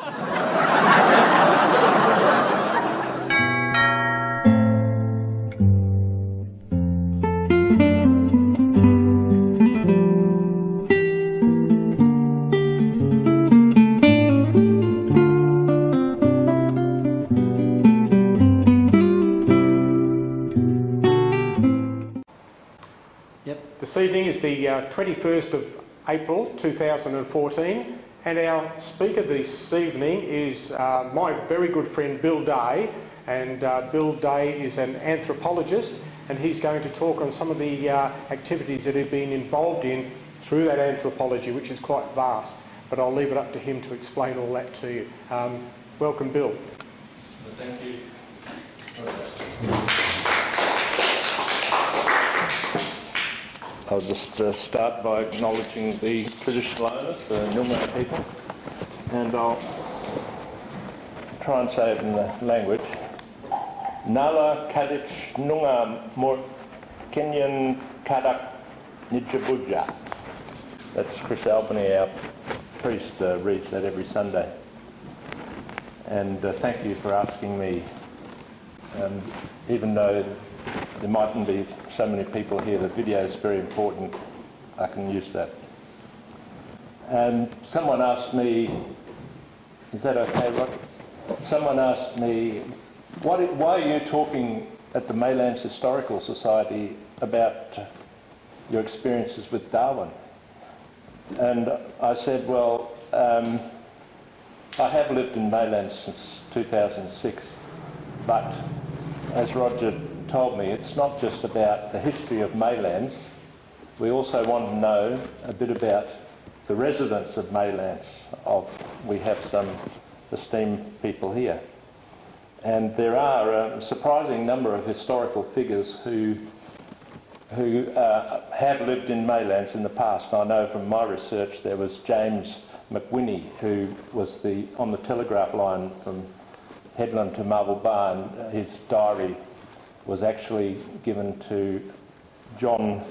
This evening is the 21st of April 2014, and our speaker this evening is my very good friend Bill Day, and Bill Day is an anthropologist, and he's going to talk on some of the activities that he's been involved in through that anthropology, which is quite vast, but I'll leave it up to him to explain all that to you. Welcome, Bill. Well, thank you. I'll just start by acknowledging the traditional owners, the Noongar people, and I'll try and say it in the language. Nala Kadich Noongar Mort Kenyan Kadak Nijabuja. That's Chris Albany, our priest, reads that every Sunday. And thank you for asking me, even though there mightn't be so many people here, the video is very important. I can use that. And someone asked me, is that okay, Rod? Someone asked me, why are you talking at the Maylands Historical Society about your experiences with Darwin? And I said, well, I have lived in Maylands since 2006, but as Roger told me, it's not just about the history of Maylands. We also want to know a bit about the residents of Maylands. We have some esteemed people here. And there are a surprising number of historical figures who have lived in Maylands in the past. I know from my research there was James McWhinney, who was on the telegraph line from Headland to Marble Bar, and his diary was actually given to John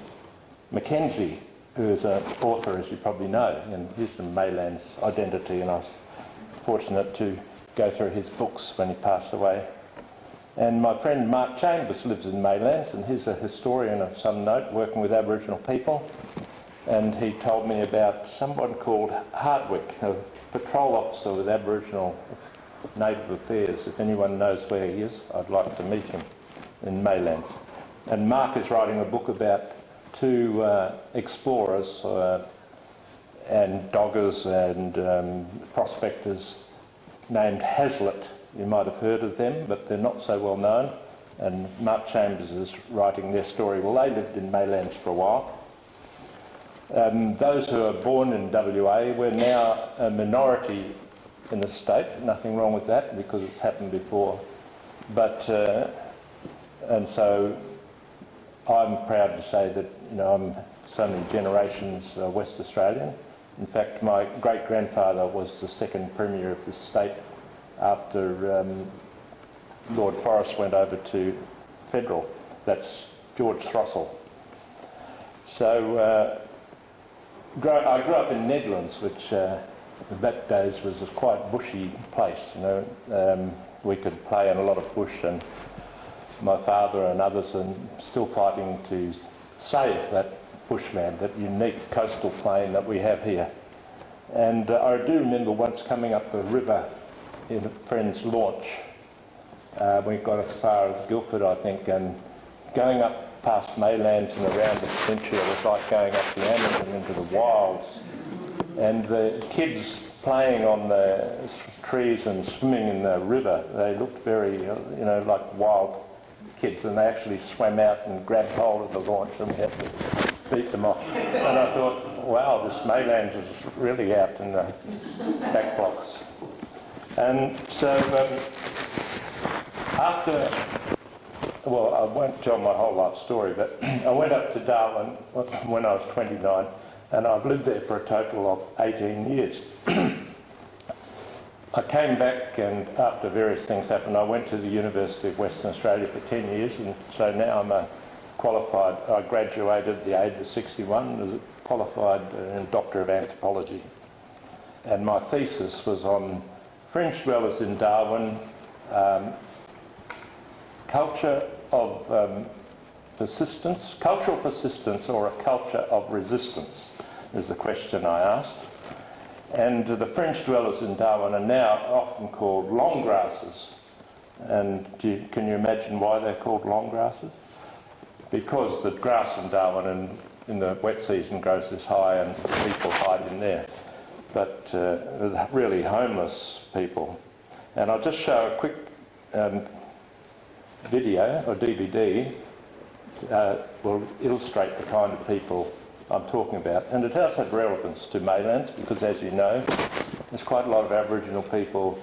Mackenzie, who is an author, as you probably know, and he's the Maylands Identity, and I was fortunate to go through his books when he passed away. And my friend Mark Chambers lives in Maylands, and he's a historian of some note, working with Aboriginal people, and he told me about someone called Hardwick, a patrol officer with Aboriginal Native Affairs. If anyone knows where he is, I'd like to meet him in Maylands. And Mark is writing a book about two explorers and doggers and prospectors named Hazlitt. You might have heard of them, but they're not so well known. And Mark Chambers is writing their story. Well, they lived in Maylands for a while. Those who are born in WA, we're now a minority in the state. Nothing wrong with that because it's happened before. But and so I'm proud to say that I'm so many generations West Australian. In fact, my great-grandfather was the second Premier of the state after Lord Forrest went over to federal. That's George Throssell. So I grew up in Nedlands, which in that days was a quite bushy place. We could play in a lot of bush, and my father and others are still fighting to save that bushland, that unique coastal plain that we have here. And I do remember once coming up the river in a friend's launch. We got as far as Guildford, I think, and going up past Maylands and around the peninsula was like going up the Amazon into the wilds. And the kids playing on the trees and swimming in the river, they looked very, like wild kids, and they actually swam out and grabbed hold of the launch, and we had to beat them off. And I thought, wow, this Maylands is really out in the back blocks. And so I won't tell my whole life story, but I went up to Darwin when I was 29, and I've lived there for a total of 18 years. I came back, and after various things happened, I went to the University of Western Australia for 10 years, and so now I'm a qualified, I graduated at the age of 61 as a qualified Doctor of Anthropology. And my thesis was on French dwellers in Darwin, culture of persistence, cultural persistence or a culture of resistance is the question I asked. And the French dwellers in Darwin are now often called long grasses. And can you imagine why they're called long grasses? Because the grass in Darwin in the wet season grows this high and people hide in there. But really homeless people. And I'll just show a quick video or DVD will illustrate the kind of people I'm talking about. And it does have relevance to Maylands because, as you know, there's quite a lot of Aboriginal people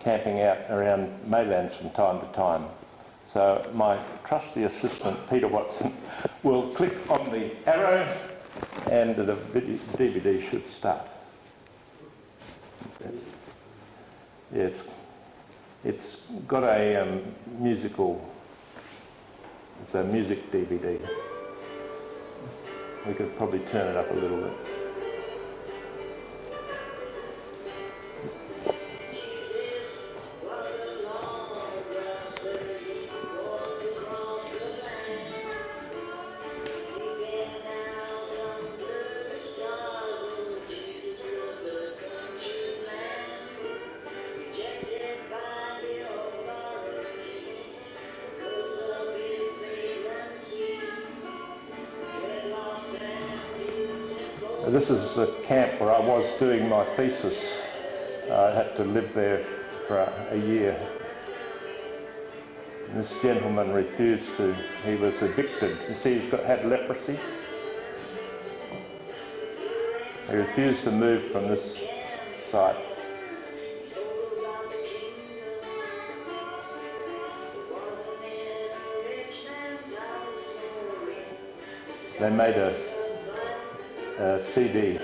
camping out around Maylands from time to time. So my trusty assistant, Peter Watson, will click on the arrow and the DVD should start. Yes, it's got a musical, it's a music DVD. We could probably turn it up a little bit. This is the camp where I was doing my thesis. I had to live there for a year. And this gentleman refused to, he was evicted. You see, he's had leprosy. He refused to move from this site. They made a CD.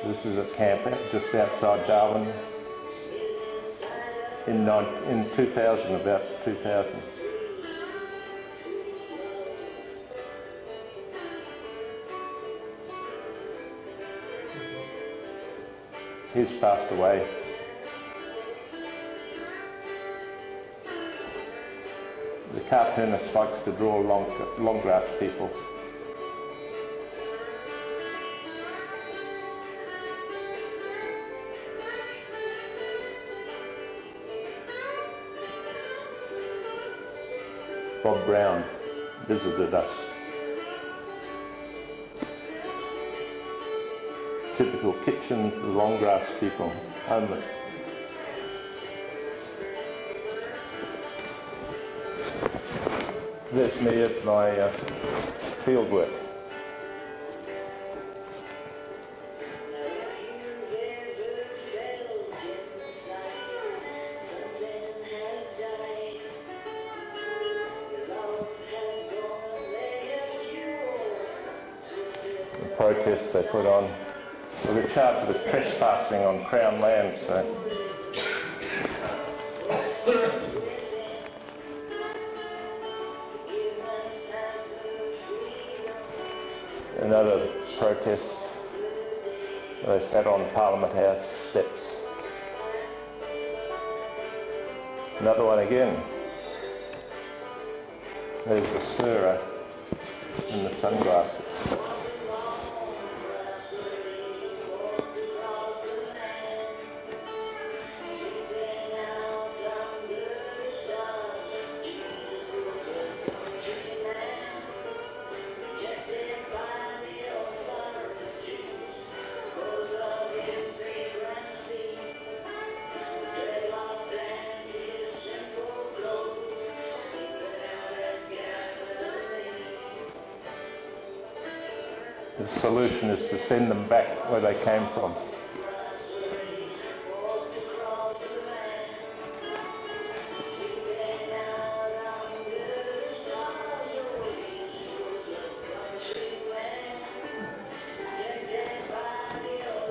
This is a camp just outside Darwin in 2000, about 2000. He's passed away. The cartoonist likes to draw long grass people. Bob Brown visited us. Typical kitchen, long grass people, homeless. There's me at my field work. The protests they put on. Well, they're charged with trespassing on Crown land, so. Another protest, they sat on Parliament House steps. Another one again. There's the Sura in the sunglasses. The solution is to send them back where they came from.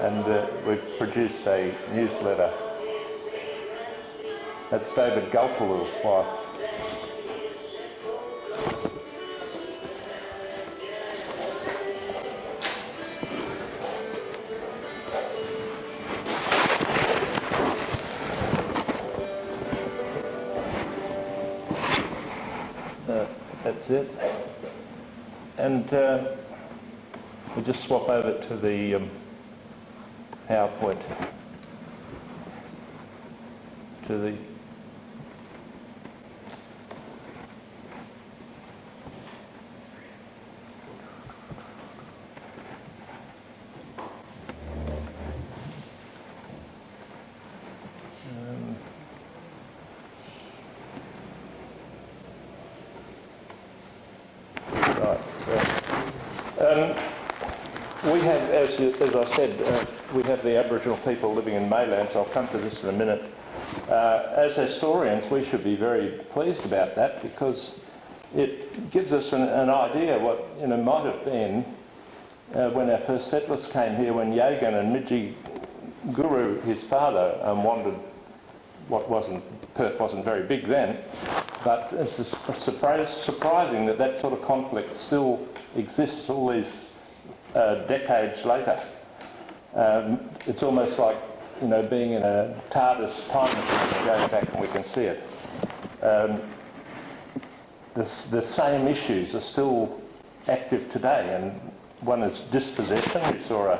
And we've produced a newsletter. That's David Gulpilil's wife. That's it. And we just swap over to the PowerPoint. To the we have, as I said, we have the Aboriginal people living in Maylands. I'll come to this in a minute. As historians, we should be very pleased about that because it gives us an idea what might have been when our first settlers came here, when Yagan and Midji Guru, his father, wandered Perth wasn't very big then, but it's surprising that sort of conflict still exists all these decades later. It's almost like being in a TARDIS time machine, going back and we can see it. The same issues are still active today, and one is dispossession. We saw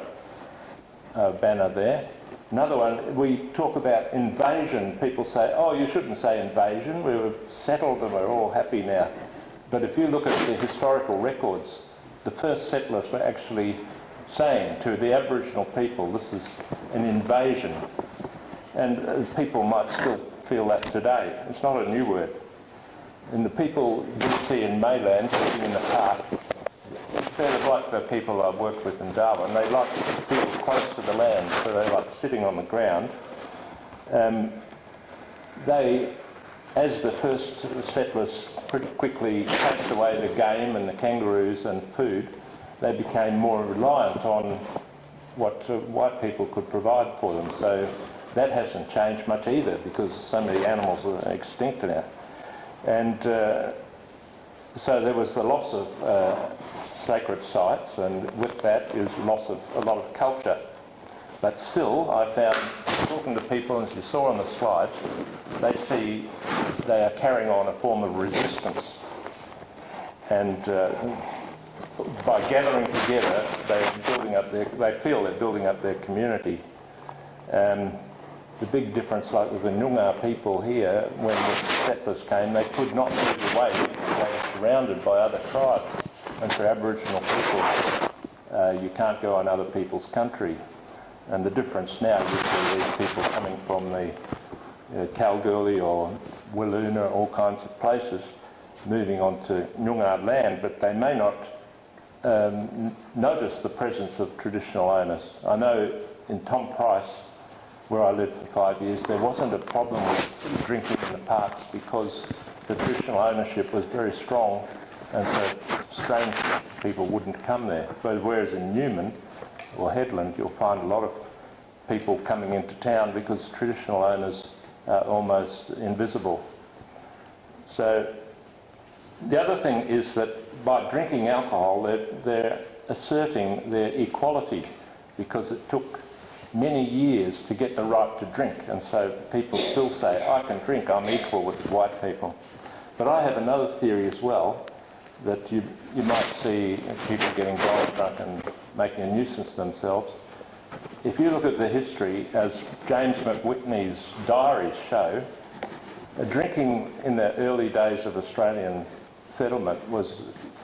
a banner there. Another one, we talk about invasion. People say, oh, you shouldn't say invasion, we were settled and we're all happy now. But if you look at the historical records, the first settlers were actually saying to the Aboriginal people, this is an invasion. And people might still feel that today. It's not a new word. And the people we see in Mayland, living in the park, they're like the people I've worked with in Darwin. They like to feel close to the land, so they like sitting on the ground. As the first settlers pretty quickly chased away the game and the kangaroos and food, they became more reliant on what white people could provide for them. So that hasn't changed much either, because so many animals are extinct now. And so there was the loss of sacred sites, and with that is loss of a lot of culture. But still, I found, talking to people, as you saw on the slides, they are carrying on a form of resistance. And by gathering together, they feel they're building up their community. The big difference, like with the Noongar people here, when the settlers came, they could not move away because they were surrounded by other tribes. And for Aboriginal people, you can't go on other people's country. And the difference now, you see these people coming from the Kalgoorlie or Wiluna, all kinds of places, moving on to Noongar land, but they may not notice the presence of traditional owners. I know in Tom Price, where I lived for 5 years, there wasn't a problem with drinking in the parks because the traditional ownership was very strong, and so strange people wouldn't come there. But whereas in Newman or Headland, you'll find a lot of people coming into town because traditional owners are almost invisible. So the other thing is that by drinking alcohol, they're asserting their equality, because it took many years to get the right to drink, and so people still say, I can drink, I'm equal with white people. But I have another theory as well, that you might see people getting drunk and making a nuisance of themselves. If you look at the history, as James McWhitney's diaries show, drinking in the early days of Australian settlement was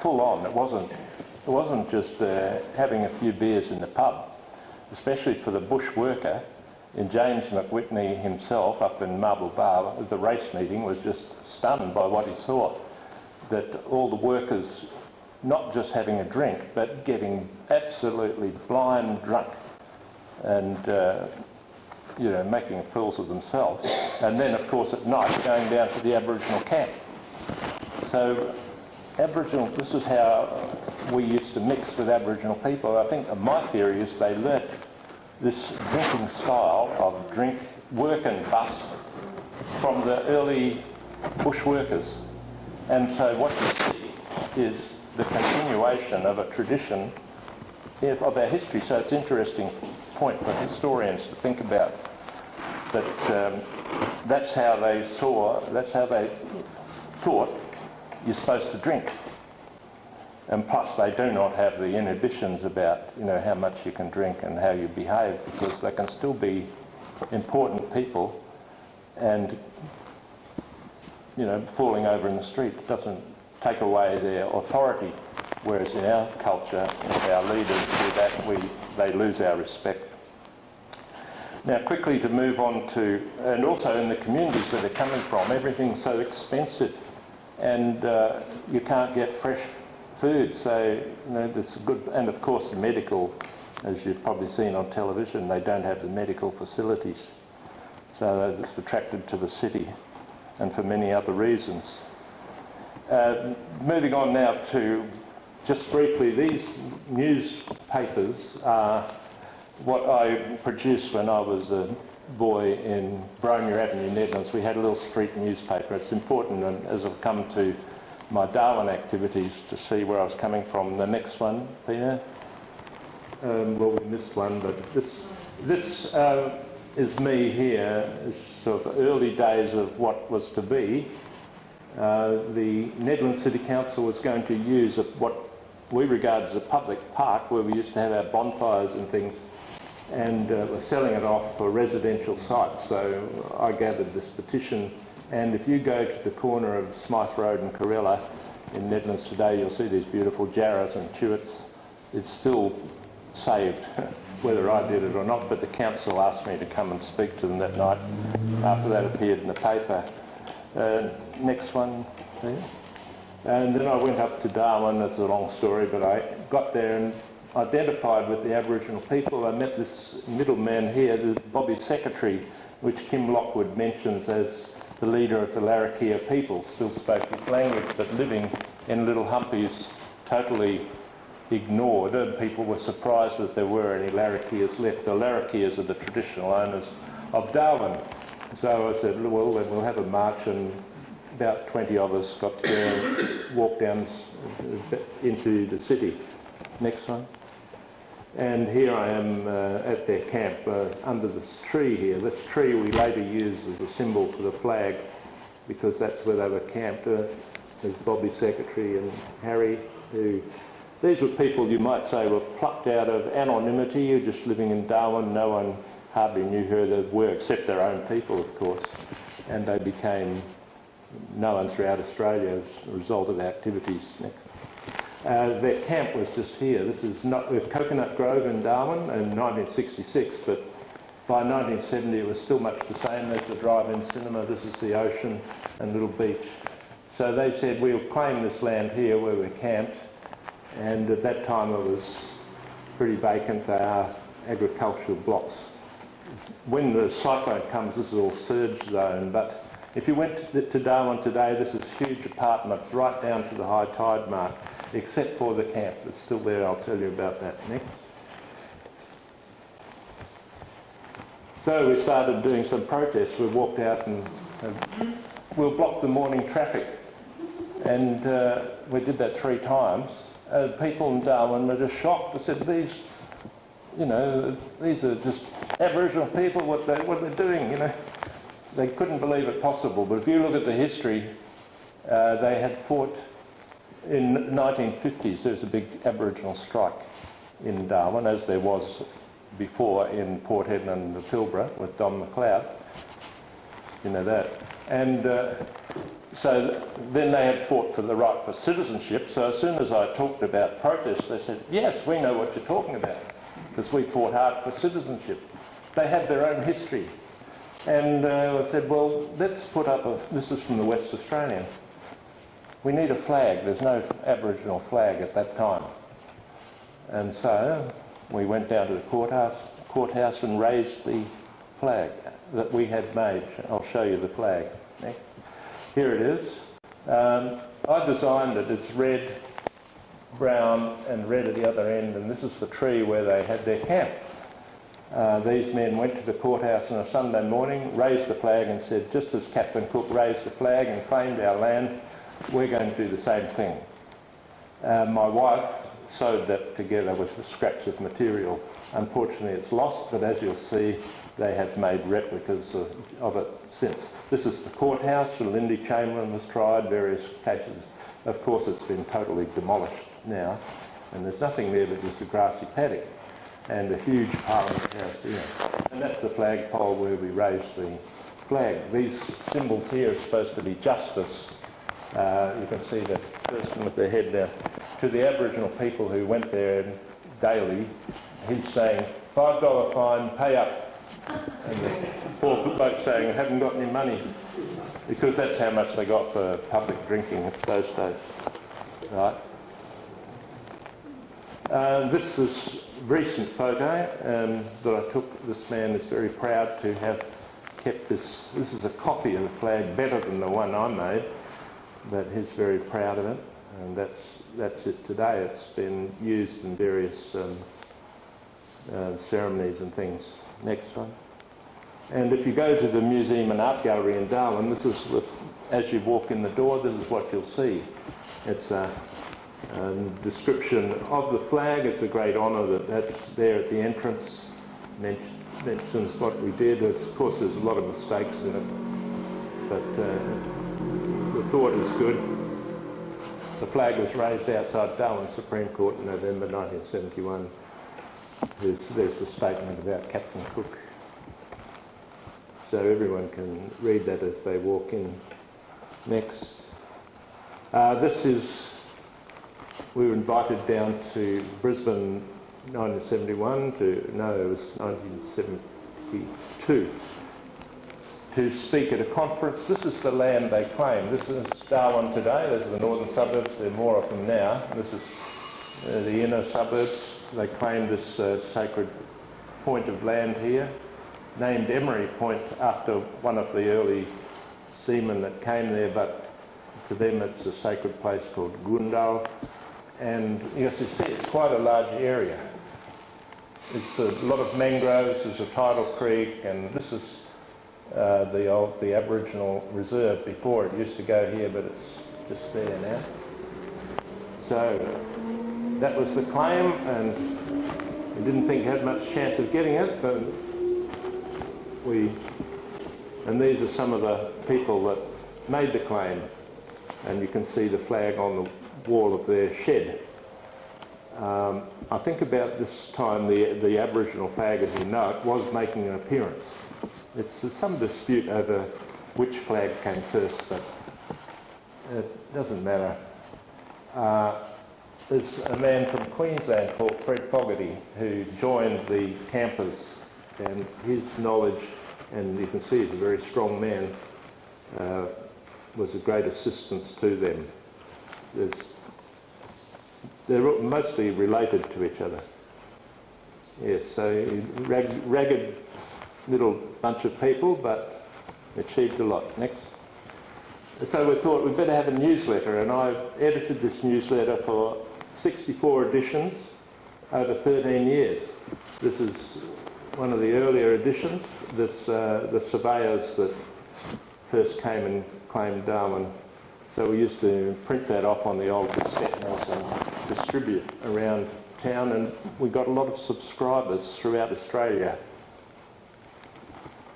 full on. It wasn't just having a few beers in the pub. Especially for the bush worker. In James McWhitney himself, up in Marble Bar, at the race meeting, was just stunned by what he saw. That all the workers, not just having a drink, but getting absolutely blind drunk, and making fools of themselves. And then, of course, at night, going down to the Aboriginal camp. So, this is how we used to mix with Aboriginal people. I think my theory is they learnt this drinking style of drink, work and bust from the early bush workers. And so what you see is the continuation of a tradition of our history. So it's an interesting point for historians to think about. That that's how they thought you're supposed to drink. And plus they do not have the inhibitions about, how much you can drink and how you behave, because they can still be important people and, falling over in the street doesn't take away their authority, whereas in our culture, if our leaders do that, they lose our respect. Now quickly to move on to, and also in the communities where they're coming from, everything's so expensive and you can't get fresh food, so that's good. And of course the medical, as you've probably seen on television, they don't have the medical facilities, so that's attracted to the city, and for many other reasons. Moving on now to, just briefly, these newspapers are what I produced when I was a boy in Bronya Avenue, Netherlands. We had a little street newspaper. It's important, and as I've come to my Darwin activities, to see where I was coming from. The next one, Peter. Well, we missed one, but this is me here. It's sort of the early days of what was to be. The Netherlands City Council was going to use what we regard as a public park, where we used to have our bonfires and things, and were selling it off for residential sites. So I gathered this petition, and if you go to the corner of Smythe Road and Corella in Netherlands today, you'll see these beautiful jarrahs and tuits. It's still saved, whether I did it or not, but the council asked me to come and speak to them that night after that appeared in the paper. Next one, please. And then I went up to Darwin. That's a long story, but I got there and identified with the Aboriginal people. I met this middleman here, the Bobby Secretary, which Kim Lockwood mentions as the leader of the Larrakia people. Still spoke this language, but living in little humpies, totally ignored, and people were surprised that there were any Larrakias left. The Larrakias are the traditional owners of Darwin. So I said, well, then we'll have a march, and about 20 of us got together and walked down into the city. Next one. And here I am at their camp under this tree here. This tree we later used as a symbol for the flag, because that's where they were camped. There's Bobby Secretary and Harry, who... These were people you might say were plucked out of anonymity. You're just living in Darwin. No one hardly knew who they were, except their own people, of course. And they became known throughout Australia as a result of their activities. Next. Their camp was just here. This is not Coconut Grove in Darwin in 1966, but by 1970 it was still much the same. There's the drive-in cinema. This is the ocean and little beach. So they said, we'll claim this land here where we're camped. And at that time it was pretty vacant. They are agricultural blocks. When the cyclone comes, this is all surge zone, but if you went to Darwin today, this is huge apartments right down to the high tide mark, except for the camp. It's still there. I'll tell you about that next. So we started doing some protests. We walked out and we'll block the morning traffic, and we did that 3 times. People in Darwin were just shocked. They said, these are just Aboriginal people, what they're doing, They couldn't believe it possible. But if you look at the history, they had fought in the 1950s. There was a big Aboriginal strike in Darwin, as there was before in Port Hedland and the Pilbara with Don McLeod. You know that. And so then they had fought for the right for citizenship. So as soon as I talked about protests, they said, yes, we know what you're talking about, because we fought hard for citizenship. They had their own history. And I said, well, let's put up this is from the West Australian. We need a flag. There's no Aboriginal flag at that time. And so we went down to the courthouse and raised the flag that we had made. I'll show you the flag. Next. Here it is. I designed it. It's red, brown and red at the other end, and this is the tree where they had their camp. These men went to the courthouse on a Sunday morning, raised the flag and said, just as Captain Cook raised the flag and claimed our land, we're going to do the same thing. My wife sewed that together with scraps of material. Unfortunately it's lost, but as you'll see, they have made replicas of it since. This is the courthouse. Lindy Chamberlain was tried, various cases. Of course it's been totally demolished now, and there's nothing there but just a grassy paddock and a huge Parliament House here. And that's the flagpole where we raised the flag. These symbols here are supposed to be justice. You can see the person with their head down. To the Aboriginal people who went there daily, he's saying, $5 fine, pay up. And the poor bloke saying, I haven't got any money, because that's how much they got for public drinking at those days. Right. This is a recent photo that I took. This man is very proud to have kept this. This is a copy of the flag, better than the one I made, but he's very proud of it, and that's it today. It's been used in various ceremonies and things. Next one. And if you go to the Museum and Art Gallery in Darwin, this is as you walk in the door, this is what you'll see. It's a description of the flag. It's a great honour that's there at the entrance. Mentions what we did. Of course, there's a lot of mistakes in it, but the thought is good. The flag was raised outside Darwin Supreme Court in November 1971. There's the statement about Captain Cook. So everyone can read that as they walk in. Next. We were invited down to Brisbane 1971 it was 1972, to speak at a conference. This is the land they claim. This is Darwin today. Those are the northern suburbs. There are more of them now. This is the inner suburbs. They claim this sacred point of land here, named Emery Point after one of the early seamen that came there, but to them it's a sacred place called Gundal. And as you see, it's quite a large area. It's a lot of mangroves, there's a tidal creek, and this is the Aboriginal reserve before. It used to go here, but it's just there now. So that was the claim, and we didn't think it had much chance of getting it, but and these are some of the people that made the claim, and you can see the flag on the wall of their shed. I think about this time the Aboriginal flag, as you know it, was making an appearance. There's some dispute over which flag came first, but it doesn't matter. There's a man from Queensland called Fred Fogarty who joined the campers, and his knowledge, and you can see he's a very strong man, was a great assistance to them. They're mostly related to each other. Yes, so ragged little bunch of people, but achieved a lot. Next. So we thought we'd better have a newsletter, and I've edited this newsletter for 64 editions over 13 years. This is one of the earlier editions. The surveyors that first came and claimed Darwin. So we used to print that off on the old cassette mills and distribute around town, and we got a lot of subscribers throughout Australia.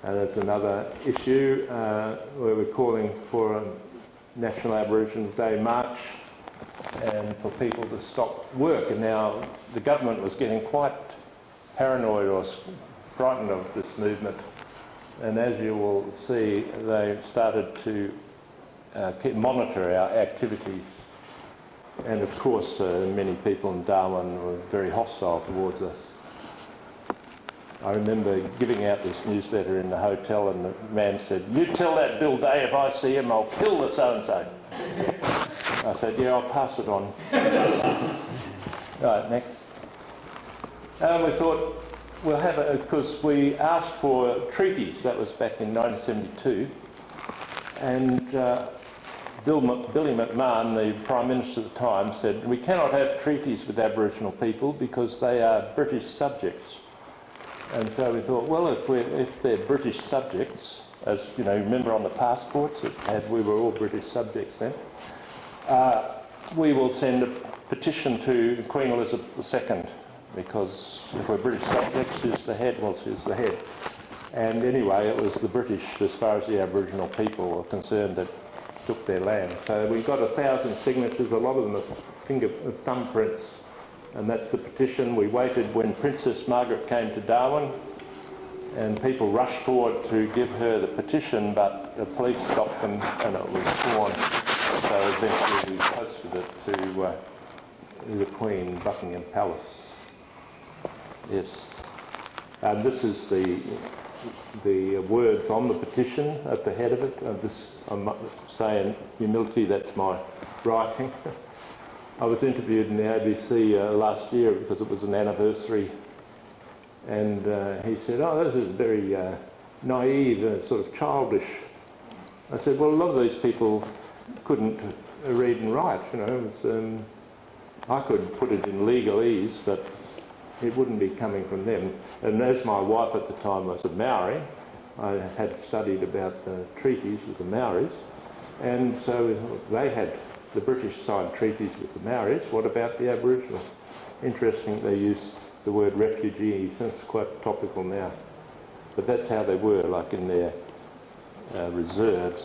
And there's another issue where we're calling for a National Aboriginal Day March and for people to stop work. And now the government was getting quite paranoid or frightened of this movement. And as you will see, they started to monitor our activities. And of course, many people in Darwin were very hostile towards us. I remember giving out this newsletter in the hotel, and the man said, "You tell that Bill Day if I see him, I'll kill the so-and-so." I said, "Yeah, I'll pass it on." Right, next. We thought we'll have it, because we asked for treaties. That was back in 1972. And Billy McMahon, the Prime Minister at the time, said, "We cannot have treaties with Aboriginal people because they are British subjects." And so we thought, well, if they're British subjects, as you know, remember on the passports, we were all British subjects then, we will send a petition to Queen Elizabeth II, because if we're British subjects, who's the head? Well, she's the head. And anyway, it was the British, as far as the Aboriginal people were concerned, that took their land. So we got 1,000 signatures. A lot of them have thumbprints, and that's the petition. We waited when Princess Margaret came to Darwin, and people rushed forward to give her the petition, but the police stopped them and it was torn. So eventually we posted it to the Queen, Buckingham Palace. Yes. This is the words on the petition at the head of it. I'm saying humility, that's my writing. I was interviewed in the ABC last year because it was an anniversary, and he said, "Oh, this is very naive, sort of childish." I said, "Well, a lot of these people couldn't read and write, you know. I could put it in legalese, but it wouldn't be coming from them." And as my wife at the time was a Maori, I had studied about the treaties with the Maoris, and so the British signed treaties with the Maoris. What about the Aboriginal? Interesting, they use the word refugee. It's quite topical now, but that's how they were, like in their reserves.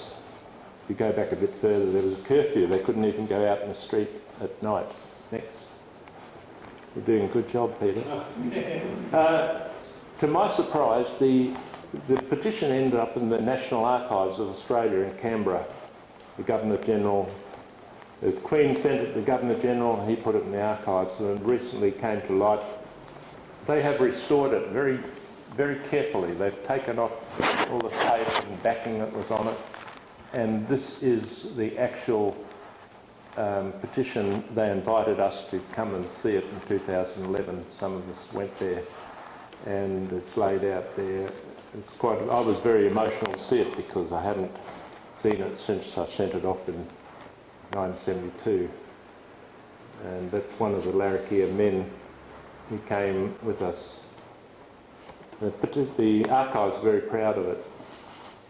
If you go back a bit further, there was a curfew. They couldn't even go out in the street at night. Next. You're doing a good job, Peter. To my surprise, the petition ended up in the National Archives of Australia in Canberra. The Governor-General, the Queen sent it to the Governor-General, he put it in the archives, and recently came to light. They have restored it very, very carefully. They've taken off all the tape and backing that was on it, and this is the actual petition. They invited us to come and see it in 2011. Some of us went there, and it's laid out there. It's quite. I was very emotional to see it because I hadn't seen it since I sent it off in 1972, and that's one of the Larrakia men who came with us. The archives are very proud of it.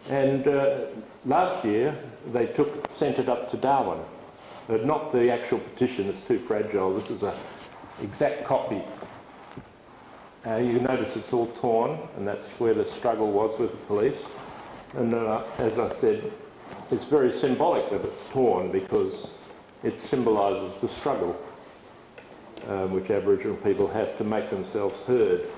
And last year they sent it up to Darwin. Not the actual petition, it's too fragile. This is an exact copy. You can notice it's all torn, and that's where the struggle was with the police. And as I said, it's very symbolic that it's torn because it symbolises the struggle which Aboriginal people have to make themselves heard.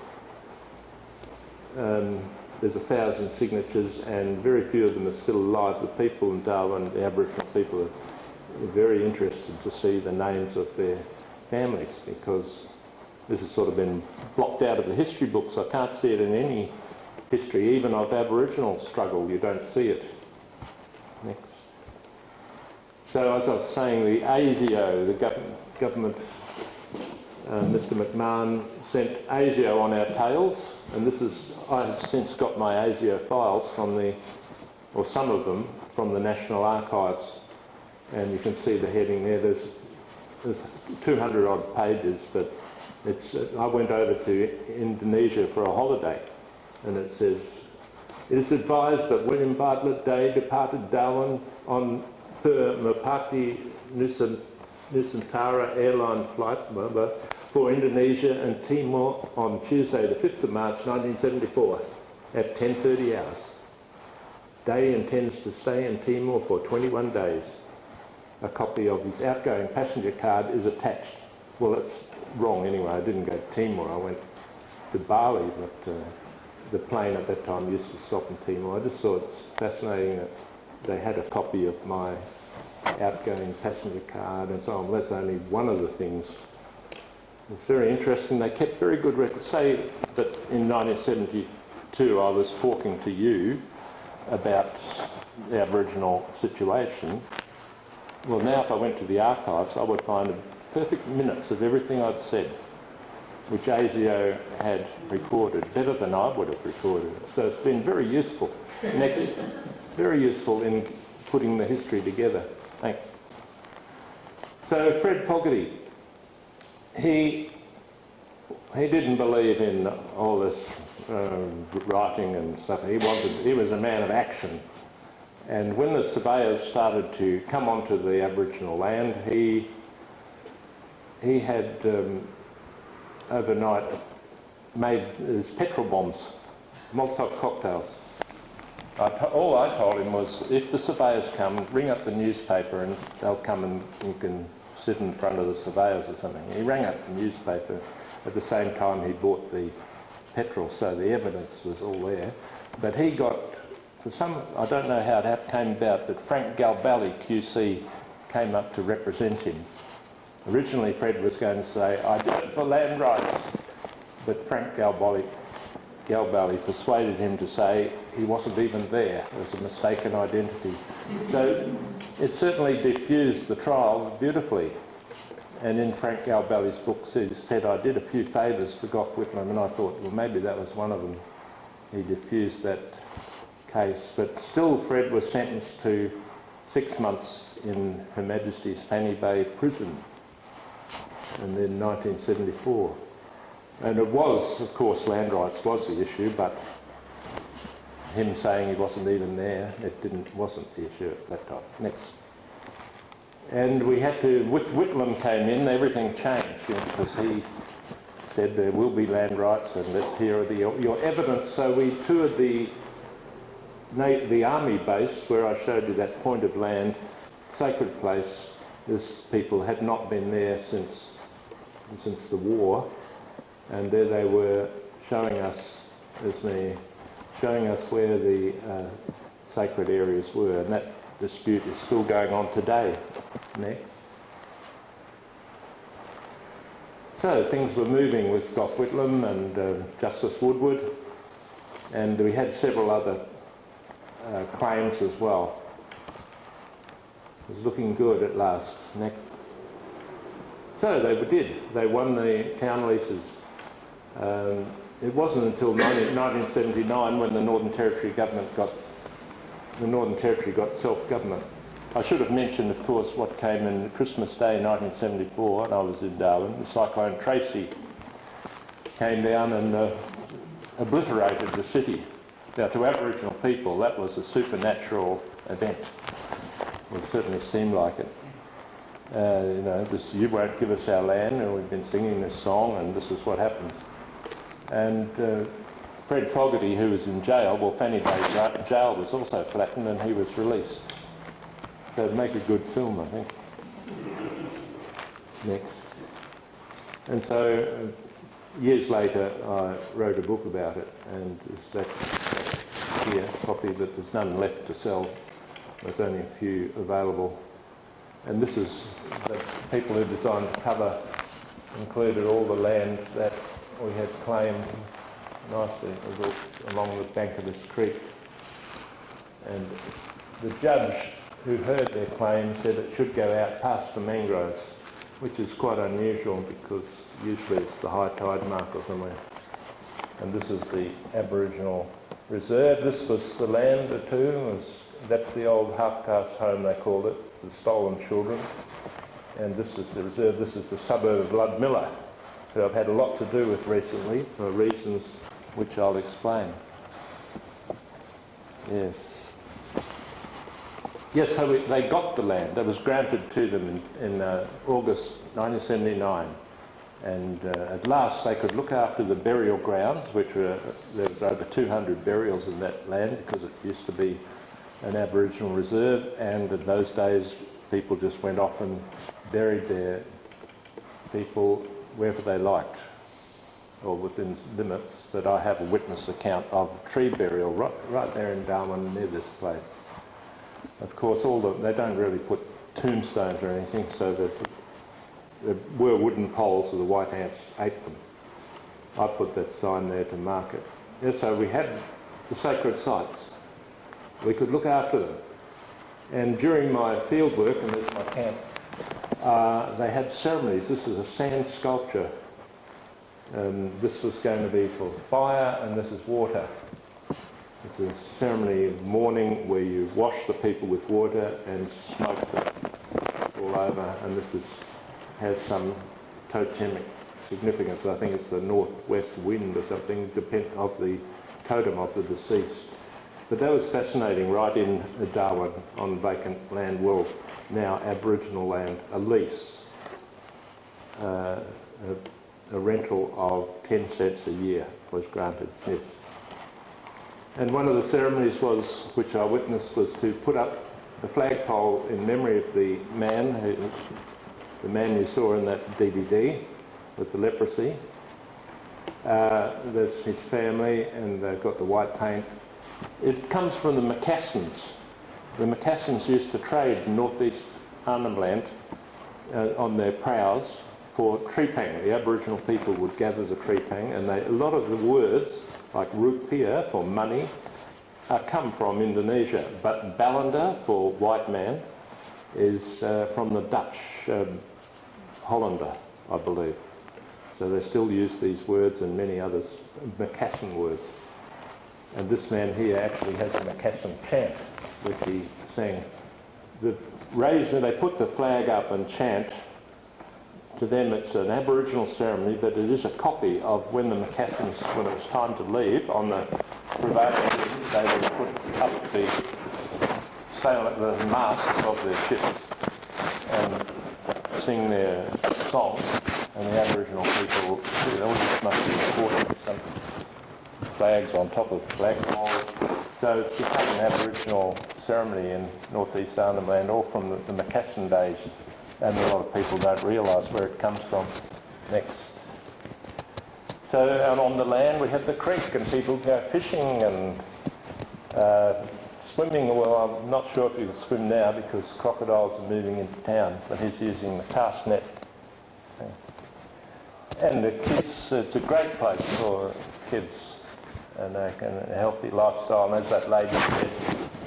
There's 1,000 signatures, and very few of them are still alive. The people in Darwin, the Aboriginal people, are very interested to see the names of their families because this has sort of been blocked out of the history books. I can't see it in any history, even of Aboriginal struggle. You don't see it. Next. So as I was saying, the ASIO, the government, Mr McMahon sent ASIO on our tails, and I have since got my ASIO files or some of them, from the National Archives, and you can see the heading there. There's 200 odd pages, but I went over to Indonesia for a holiday, and it says, "It is advised that William Bartlett Day departed Darwin on per Merpati Nusantara airline flight for Indonesia and Timor on Tuesday the 5th of March 1974 at 10:30 hours. Day intends to stay in Timor for 21 days. A copy of his outgoing passenger card is attached." Well, it's wrong anyway. I didn't go to Timor. I went to Bali, but the plane at that time used to stop in Timor. I just thought it's fascinating that they had a copy of my outgoing passenger card and so on. That's only one of the things. It's very interesting. They kept very good records. Say that in 1972 I was talking to you about the Aboriginal situation. Well, now if I went to the archives, I would find perfect minutes of everything I'd said, which ASIO had recorded, better than I would have recorded it. So it's been very useful. Next, very useful in putting the history together. Thanks. So Fred Fogarty, he didn't believe in all this writing and stuff. He was a man of action. And when the surveyors started to come onto the Aboriginal land, he had overnight made his petrol bombs, Molotov cocktails. All I told him was, if the surveyors come, ring up the newspaper and they'll come and you can sit in front of the surveyors or something. He rang up the newspaper at the same time he bought the petrol, so the evidence was all there. But he got, for some, I don't know how it came about, but Frank Galbally QC came up to represent him. Originally Fred was going to say, I did it for land rights, but Frank Galbally persuaded him to say he wasn't even there. It was a mistaken identity. So it certainly diffused the trial beautifully. And in Frank Galbally's book he said, I did a few favours for Gough Whitlam, and I thought, well, maybe that was one of them. He diffused that case. But still Fred was sentenced to 6 months in Her Majesty's Fanny Bay prison, and then 1974. And it was, of course, land rights was the issue, but him saying he wasn't even there, wasn't the issue at that time. Next. And we had to, with Whitlam came in, everything changed, because he said there will be land rights and let's hear your evidence. So we toured the army base where I showed you that point of land, sacred place. This people had not been there since the war, and there they were showing us, showing us where the sacred areas were, and that dispute is still going on today. Next. So things were moving with Gough Whitlam and Justice Woodward, and we had several other claims as well. It was looking good at last. Next. So they did. They won the town leases. It wasn't until 1979 when the Northern Territory got self-government. I should have mentioned, of course, what came in Christmas Day 1974, and I was in Darwin. The cyclone Tracy came down and obliterated the city. Now, to Aboriginal people, that was a supernatural event. It certainly seemed like it. You won't give us our land, and we've been singing this song, and this is what happens. And Fred Fogarty, who was in jail, well, Fanny Bay jail was also flattened, and he was released. So it'd make a good film, I think. Next. And so years later I wrote a book about it, and that's here, a copy, but there's none left to sell. There's only a few available. And this is the people who designed the cover, included all the land that we had claimed nicely along the bank of this creek. And the judge who heard their claim said it should go out past the mangroves, which is quite unusual because usually it's the high tide mark or somewhere. And this is the Aboriginal reserve. This was the land too. That's the old half-caste home, they called it, the Stolen Children. And this is the reserve. This is the suburb of Ludmilla, who I've had a lot to do with recently for reasons which I'll explain. Yes. Yes, so they got the land. It was granted to them in August 1979. And at last they could look after the burial grounds, which there was over 200 burials in that land because it used to be an Aboriginal reserve, and in those days people just went off and buried their people wherever they liked, or within limits. But I have a witness account of tree burial right there in Darwin near this place. Of course, they don't really put tombstones or anything, so there were wooden poles so the white ants ate them. I put that sign there to mark it. Yes, so we had the sacred sites. We could look after them. And during my field work, and there's my camp, they had ceremonies. This is a sand sculpture. This was going to be for fire, and this is water. It's a ceremony of mourning where you wash the people with water and smoke them all over, and this has some totemic significance. I think it's the northwest wind or something, of the totem of the deceased. But that was fascinating, right in Darwin, on vacant land, well, now Aboriginal land, a lease, a rental of 10 cents a year was granted. Yes. And one of the ceremonies which I witnessed, was to put up a flagpole in memory of the man the man you saw in that DVD with the leprosy. That's his family, and they've got the white paint. It comes from the Macassans. The Macassans used to trade in northeast Arnhem Land on their prows for treepang. The Aboriginal people would gather the treepang, and a lot of the words, like rupiah for money, come from Indonesia. But balanda for white man is from the Dutch Hollander, I believe. So they still use these words and many others, Macassan words. And this man here actually has a Macassan chant, which he sang. They put the flag up and chant. To them it's an Aboriginal ceremony, but it is a copy of when the Macassans, when it was time to leave, on the prevailing they would put up the masts of their ships and sing their song, and the Aboriginal people, this must be important, some flags on top of flagpoles. So it's become an Aboriginal ceremony in northeast Arnhem Land, all from the Macassan days, and a lot of people don't realise where it comes from. Next. So out on the land we have the creek, and people go fishing and swimming. Well, I'm not sure if you can swim now because crocodiles are moving into town, but he's using the cast net. And the kids, it's a great place for kids and a healthy lifestyle. And as that lady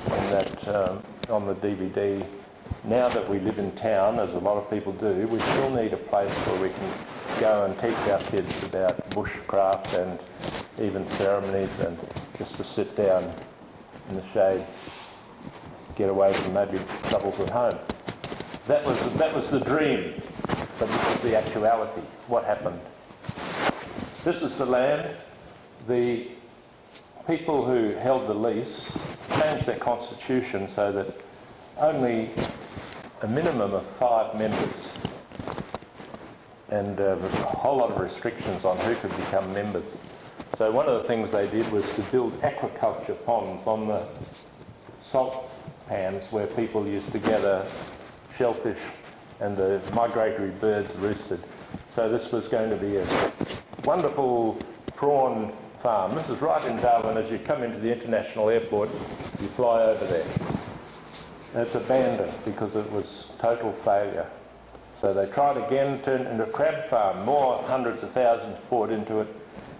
said on the DVD, now that we live in town, as a lot of people do, we still need a place where we can go and teach our kids about bushcraft and even ceremonies, and just to sit down in the shade, get away from maybe troubles at home. That was the dream, but this is the actuality. What happened? This is the land. The people who held the lease changed their constitution so that only a minimum of 5 members, and a whole lot of restrictions on who could become members. So one of the things they did was to build aquaculture ponds on the salt pans where people used to gather shellfish and the migratory birds roosted. So this was going to be a wonderful prawn farm. This is right in Darwin. As you come into the international airport, you fly over there. And it's abandoned because it was total failure. So they tried again, turned into a crab farm, more hundreds of thousands poured into it.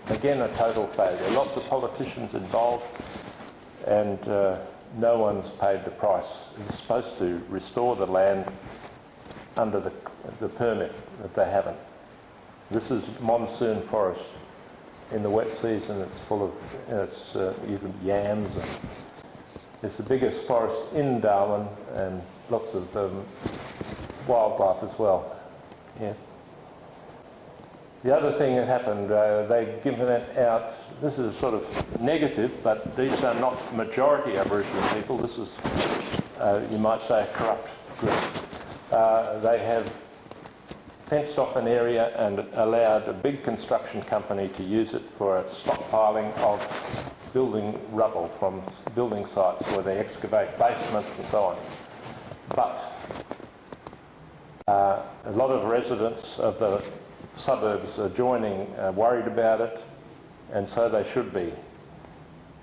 Again, a total failure. Lots of politicians involved, and no one's paid the price. It was supposed to restore the land under the permit, but they haven't. This is monsoon forest. In the wet season, it's full of even yams. And it's the biggest forest in Darwin, and lots of wildlife as well. Yeah. The other thing that happened, they've given it out. This is sort of negative, but these are not majority Aboriginal people. This is, you might say, a corrupt group. They have fenced off an area and allowed a big construction company to use it for a stockpiling of building rubble from building sites where they excavate basements and so on. But a lot of residents of the suburbs adjoining are worried about it, and so they should be.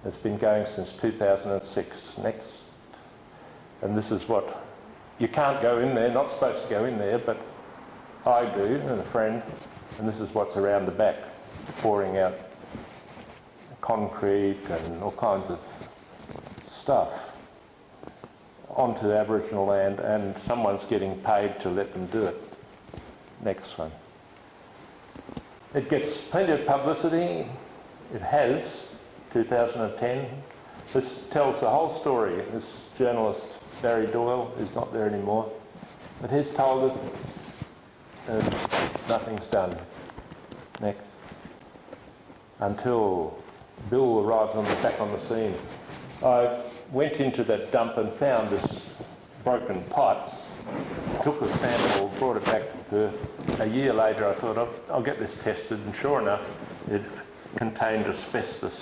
It's been going since 2006. Next. And this is what, you can't go in there, not supposed to go in there, but I do, and a friend, and this is what's around the back, pouring out concrete and all kinds of stuff onto Aboriginal land, and someone's getting paid to let them do it. Next one. It gets plenty of publicity. It has, 2010. This tells the whole story. This journalist, Barry Doyle, is not there anymore, but he's told it, and nothing's done. Next. Until Bill arrived back on the scene. I went into that dump and found this broken pipes, took a sample, brought it back to Perth. A year later I thought, I'll get this tested, and sure enough it contained asbestos.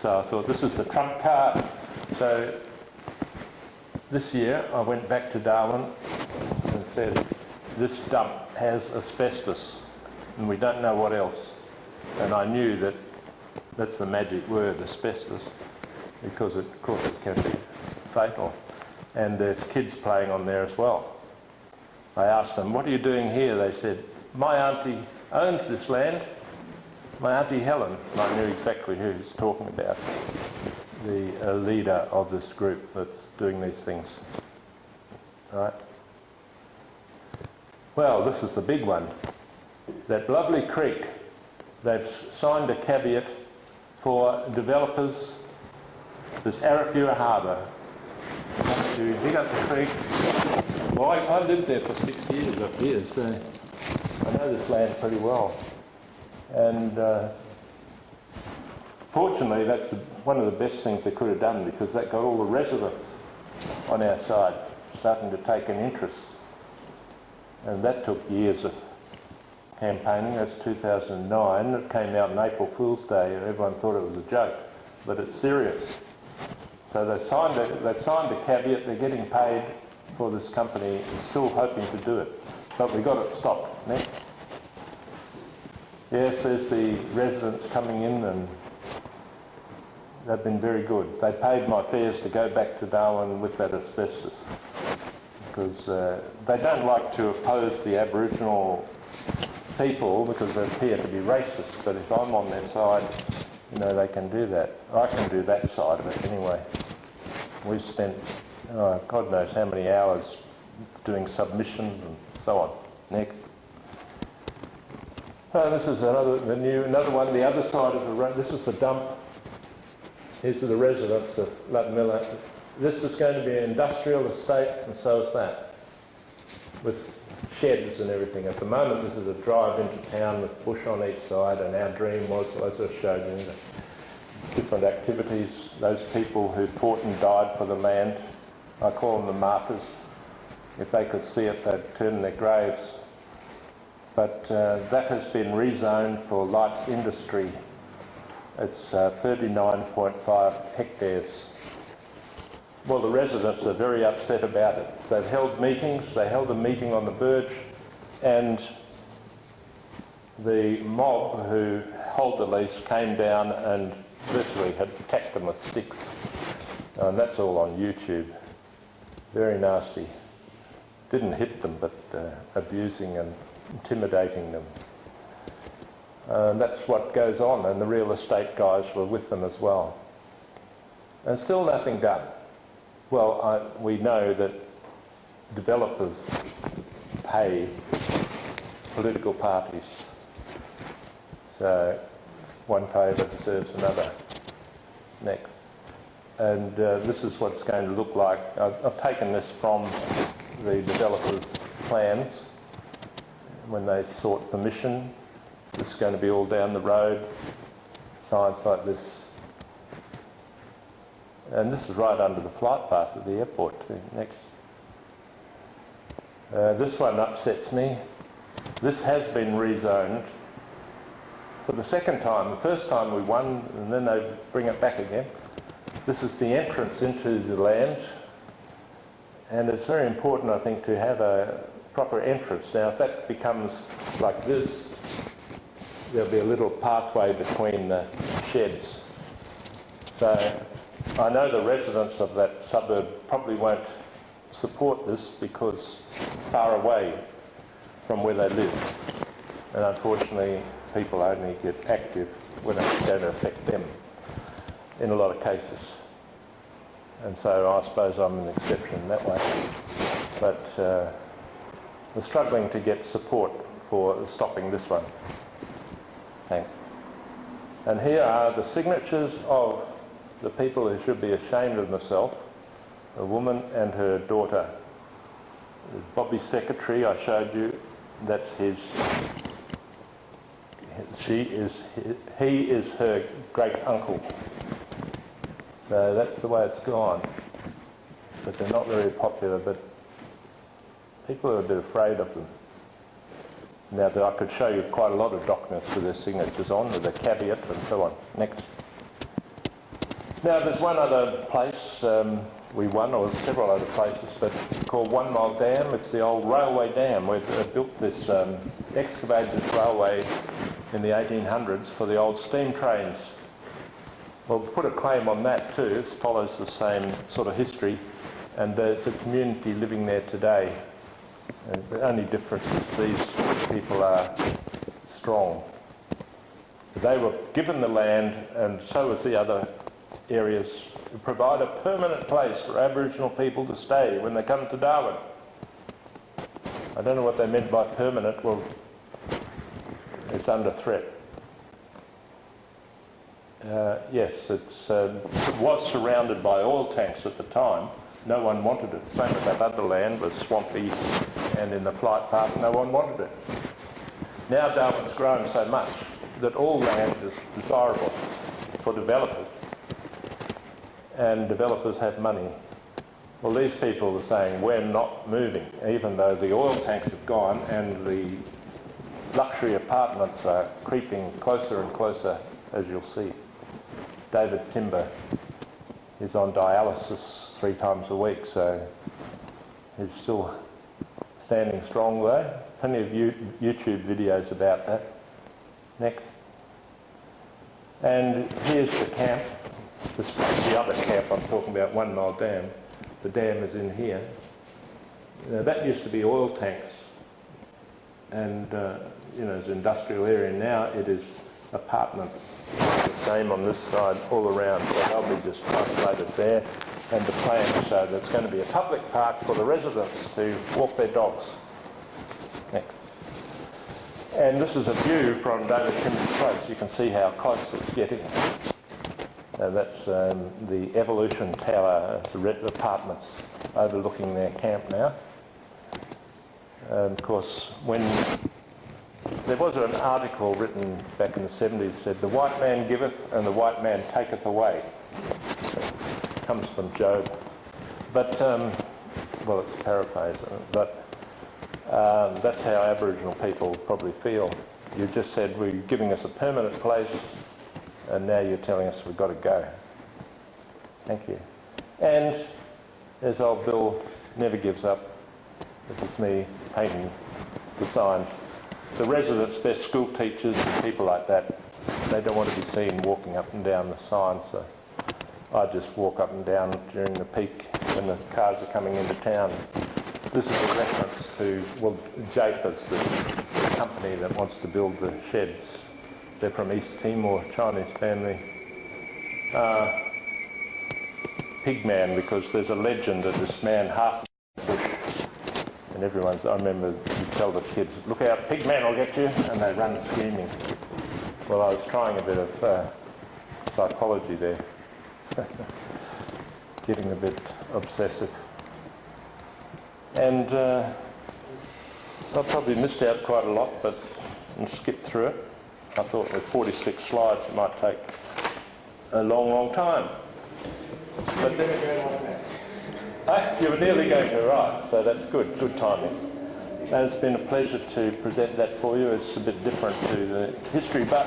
So I thought, this is the trump card. So this year I went back to Darwin and said, this dump has asbestos and we don't know what else. And I knew that that's the magic word, asbestos, because of course it can be fatal. And there's kids playing on there as well. I asked them, what are you doing here? They said, my auntie owns this land, my auntie Helen. And I knew exactly who he was talking about, the leader of this group that's doing these things. Right? Well, this is the big one. That lovely creek, they've signed a caveat for developers, this Arafura Harbour, to dig up the creek. Well, I lived there for 6 years up here, so I know this land pretty well. And fortunately, that's one of the best things they could have done, because that got all the residents on our side starting to take an interest. And that took years of campaigning. That's 2009. It came out on April Fool's Day, and everyone thought it was a joke, but it's serious. So they've signed a caveat. They're getting paid for this company and still hoping to do it. But we got it stopped. Next. Yes, there's the residents coming in, and they've been very good. They paid my fares to go back to Darwin with that asbestos, because they don't like to oppose the Aboriginal people because they appear to be racist. But if I'm on their side, you know, they can do that. I can do that side of it anyway. We've spent, God knows how many hours doing submissions and so on. Next. This is another one, the other side of the road. This is the dump. These are the residents of Ludmilla. This is going to be an industrial estate, and so is that, with sheds and everything. At the moment, this is a drive into town with bush on each side, and our dream was, as I showed you, different activities. Those people who fought and died for the land, I call them the martyrs. If they could see it, they'd turn their graves. But that has been rezoned for light industry. It's 39.5 hectares. Well, the residents are very upset about it. They've held meetings. They held a meeting on the verge, and the mob who hold the lease came down and literally had attacked them with sticks. And that's all on YouTube. Very nasty. Didn't hit them, but abusing and intimidating them. That's what goes on, and the real estate guys were with them as well. And still nothing done. Well, we know that developers pay political parties. So one favour deserves another. Next. And this is what it's going to look like. I've taken this from the developers' plans when they sought permission. This is going to be all down the road, signs like this. And this is right under the flight path of the airport too. Next. This one upsets me. This has been rezoned for the second time. The first time we won, and then they bring it back again. This is the entrance into the land, and it's very important, I think, to have a proper entrance. Now, if that becomes like this, there'll be a little pathway between the sheds. So I know the residents of that suburb probably won't support this because it's far away from where they live. And unfortunately, people only get active when it's going to affect them in a lot of cases. And so I suppose I'm an exception that way. But we're struggling to get support for stopping this one. Thanks. And here are the signatures of the people who should be ashamed of themselves, a woman and her daughter. Bobby's secretary, I showed you, that's his. He is her great uncle. So that's the way it's gone. But they're not very popular, but people are a bit afraid of them. Now, I could show you quite a lot of documents with their signatures on, with a caveat and so on. Next. Now, there's one other place we won, or several other places, but called 1 Mile Dam. It's the old railway dam where they built this, excavated this railway in the 1800s for the old steam trains. Well, we put a claim on that too. It follows the same sort of history, and there's a community living there today. And the only difference is these people are strong. They were given the land, and so was the other areas, to provide a permanent place for Aboriginal people to stay when they come to Darwin. I don't know what they meant by permanent. Well, it's under threat. Yes, it was surrounded by oil tanks at the time. No one wanted it. Same as that other land was swampy, and in the flight path no one wanted it. Now Darwin's grown so much that all land is desirable for developers, and developers have money. Well, these people are saying we're not moving, even though the oil tanks have gone and the luxury apartments are creeping closer and closer, as you'll see. David Timber is on dialysis 3 times a week, so he's still standing strong though. Plenty of YouTube videos about that. Next. And here's the camp. This is the other camp I'm talking about, 1 Mile Dam. The dam is in here. Now, that used to be oil tanks, and it's an industrial area. Now it is apartments. The same on this side, all around. So they'll be just isolated there. And the plan show that it's going to be a public park for the residents to walk their dogs. Next. And this is a view from David Timber's place. You can see how close it's getting. That's the Evolution Tower, the apartments overlooking their camp now. And of course, when there was an article written back in the 70s that said, "The white man giveth and the white man taketh away." It comes from Job. But, well, it's paraphrased, but that's how Aboriginal people probably feel. You just said, "We're giving us a permanent place, and now you're telling us we've got to go." Thank you. And as old Bill never gives up, this is me painting the sign. The residents, they're school teachers and people like that. They don't want to be seen walking up and down the sign, so I just walk up and down during the peak when the cars are coming into town. This is a reference to, well, Japers, the company that wants to build the sheds. They're from East Timor, Chinese family. Pigman, because there's a legend that this man half bush, and I remember you tell the kids, "Look out, Pigman will get you," and they run screaming. Well, I was trying a bit of psychology there, getting a bit obsessive. And I probably missed out quite a lot, but I'll skip through it. I thought with 46 slides it might take a long, long time. But you were nearly going to right, so that's good timing. And it's been a pleasure to present that for you. It's a bit different to the history, but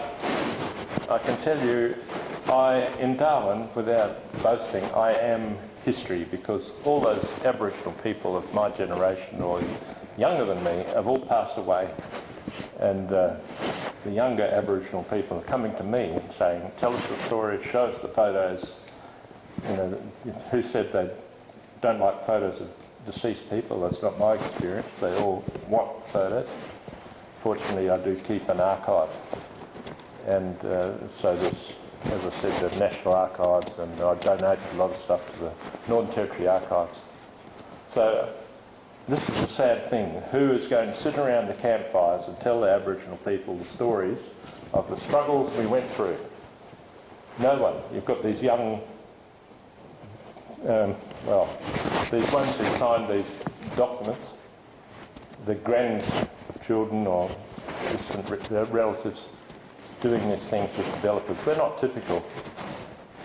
I can tell you, in Darwin, without boasting, I am history, because all those Aboriginal people of my generation, or younger than me, have all passed away. And the younger Aboriginal people are coming to me saying, "Tell us the story, show us the photos." Who said they don't like photos of deceased people? That's not my experience. They all want photos. Fortunately, I do keep an archive. And so there's, as I said, the National Archives, and I donate a lot of stuff to the Northern Territory Archives. So this is a sad thing. Who is going to sit around the campfires and tell the Aboriginal people the stories of the struggles we went through? No one. You've got these young, these ones who signed these documents, the grandchildren or distant relatives doing these things with developers. They're not typical,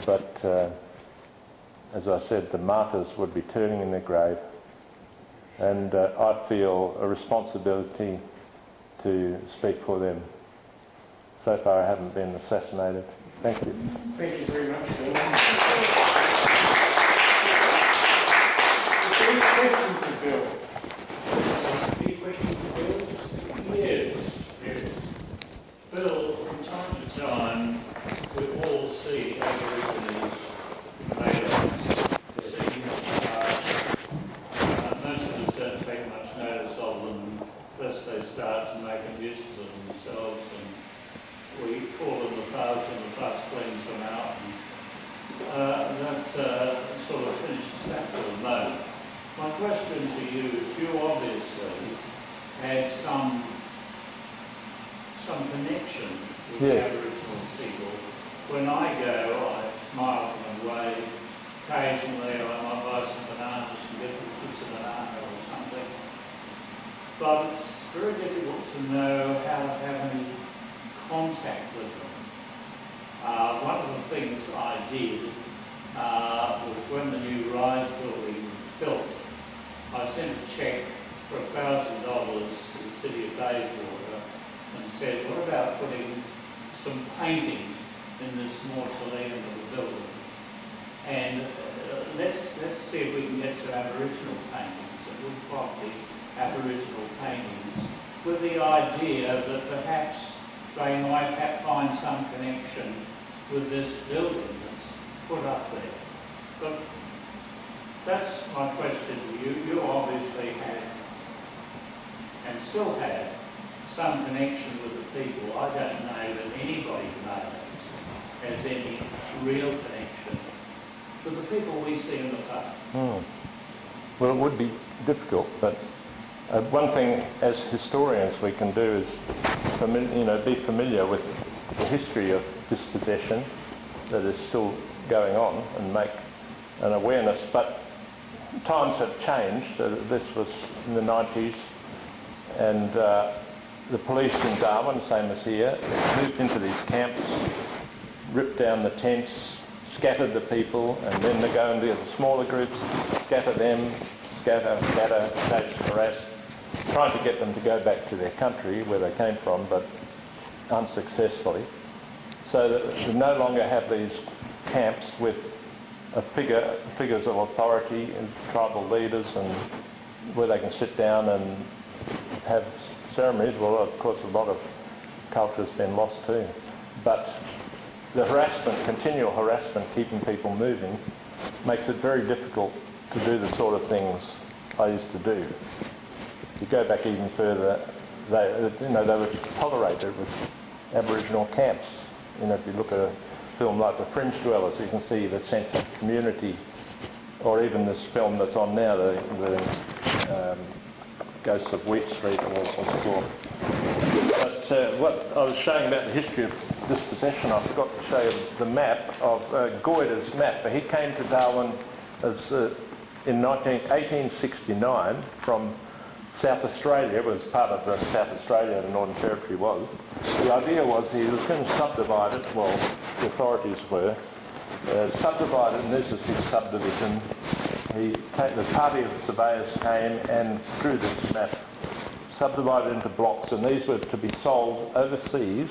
but as I said, the martyrs would be turning in their grave. And I feel a responsibility to speak for them. So far I haven't been assassinated. Thank you. Thank you very much, Bill. questions of Bill? Any questions of Bill? Yes, yes. Bill, from time to time, we all see Aborigines made up. Most of us don't take much notice of them. First they start to make a nuisance of themselves, and we call them the thugs, and the thugs cleans them out. And that sort of finishes that for the moment. My question to you is, you obviously had some connection with the Aboriginal people. When I go, I smile and wave. Occasionally I might buy some bananas and get the kids a banana or something. But it's very difficult to know how to have any contact with them. One of the things I did was when the new rise building was built, I sent a cheque for $1,000 to the city of Bayswater and said, what about putting some paintings in this mausoleum of the building? And let's see if we can get some Aboriginal paintings, and wood quality Aboriginal paintings, with the idea that perhaps they might find some connection with this building that's put up there. But that's my question to you. You obviously had, and still have, some connection with the people. I don't know that anybody knows has any real connection with the people we see in the park. Well, it would be difficult, but one thing as historians we can do is be familiar with the history of dispossession that is still going on and make an awareness. But times have changed. This was in the 90s, and the police in Darwin, same as here, moved into these camps, ripped down the tents, scattered the people, and then they go into the smaller groups, scatter them, scatter, chase, harass, trying to get them to go back to their country where they came from, but unsuccessfully. So that we no longer have these camps with figures of authority and tribal leaders, and where they can sit down and have ceremonies. Well, of course, a lot of culture has been lost too. But the harassment, continual harassment, keeping people moving, makes it very difficult to do the sort of things I used to do. If you go back even further, they were tolerated with Aboriginal camps. If you look at a film like The Fringe Dwellers, you can see the sense of community, or even this film that's on now, the Ghosts of Wheat Street, or what it's called. But what I was showing about the history of dispossession, I forgot to show you the map of Goyder's map. He came to Darwin in 1869 from South Australia. It was part of South Australia, the Northern Territory was. The idea was he was going to subdivide it, well, the authorities were, subdivide it, and this is his subdivision. The party of surveyors came and drew this map, subdivided into blocks, and these were to be sold overseas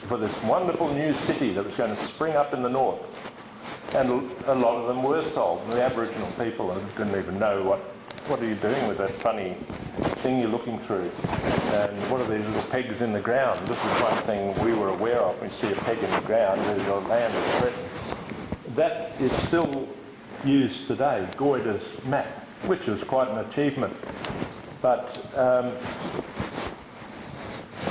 for this wonderful new city that was going to spring up in the north. And a lot of them were sold, and the Aboriginal people didn't even know what are you doing with that funny thing you're looking through? And what are these little pegs in the ground? This is one thing we were aware of. We see a peg in the ground, there's your land is threatened. That is still used today, Goyder's map, which is quite an achievement. But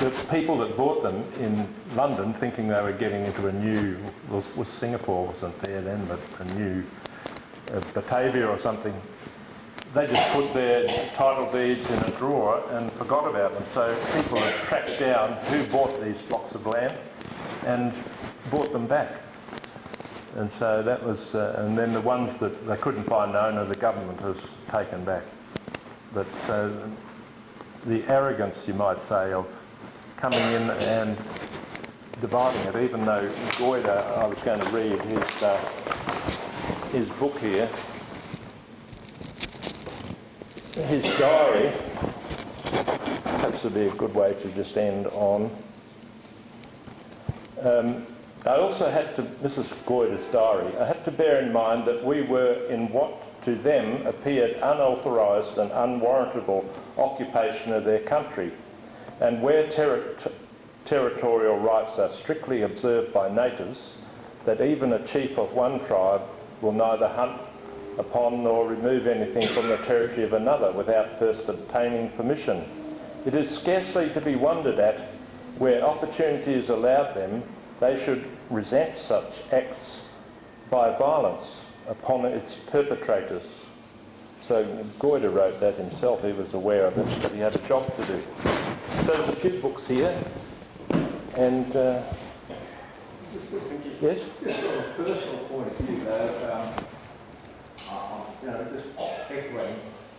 the people that bought them in London, thinking they were getting into a new, was Singapore wasn't there then, but a new Batavia or something, they just put their title deeds in a drawer and forgot about them. So people have tracked down who bought these blocks of land and bought them back. And so that was, and then the ones that they couldn't find an owner, the government has taken back. But the arrogance, you might say, of coming in and dividing it, even though Goyder, I was going to read his book here, his diary, perhaps would be a good way to just end on. I also had to, this is Goyder's diary, I had to bear in mind that we were in what to them appeared unauthorised and unwarrantable occupation of their country, and where territorial rights are strictly observed by natives, that even a chief of one tribe will neither hunt upon nor remove anything from the territory of another without first obtaining permission. It is scarcely to be wondered at, where opportunity is allowed them, they should resent such acts by violence upon its perpetrators. So Goyder wrote that himself. He was aware of it, but he had a job to do. So there's a few books here, and yes? Just from a personal point of view, though, just echoing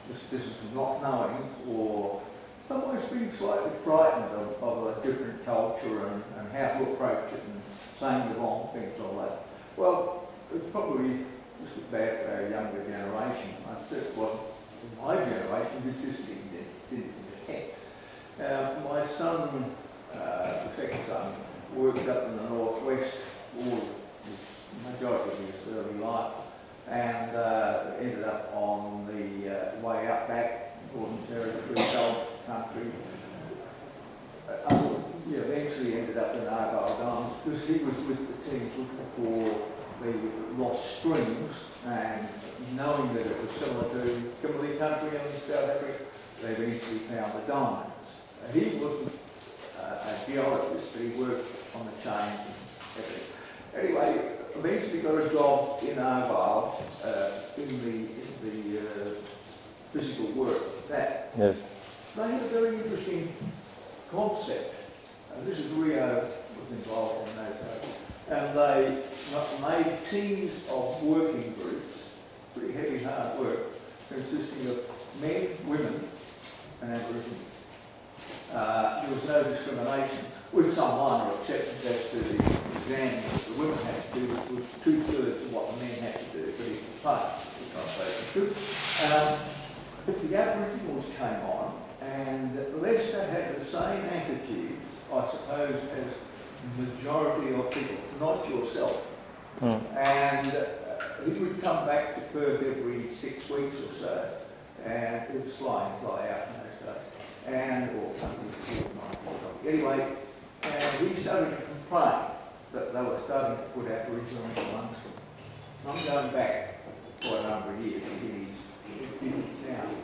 this business of not knowing, or someone's being slightly frightened of a different culture and how to approach it and saying the wrong things and all that. Well, it's probably just about our younger generation. I said, well, in my generation, this just didn't detect. My son, the second son, worked up in the northwest all the majority of his early life, and ended up on the way up back, Northern Territory, Gulf country. Eventually ended up in Argyle Downs because he was with the team looking for the lost streams, and knowing that it was similar to Kimberley country in South Africa, they eventually found the diamonds. He wasn't a geologist, but he worked on the chains and everything. Anyway, eventually got a job in Argyle in the physical work. That Yes. they had a very interesting concept. This is Rio was involved in those days, and they made teams of working groups, pretty heavy, hard work, consisting of men, women, and Aborigines. There was no discrimination, with some minor exceptions as to the exams that the women had to do, which was 2/3 of what the men had to do, but it was part, which I suppose is good. But the Aboriginals came on, and Lester had the same attitudes, I suppose, as the majority of people, not yourself. And he would come back to Perth every 6 weeks or so, and it was fly out in those days. Anyway, and he started to complain that they were starting to put Aboriginals amongst them. I'm going back quite a number of years to hear his sound.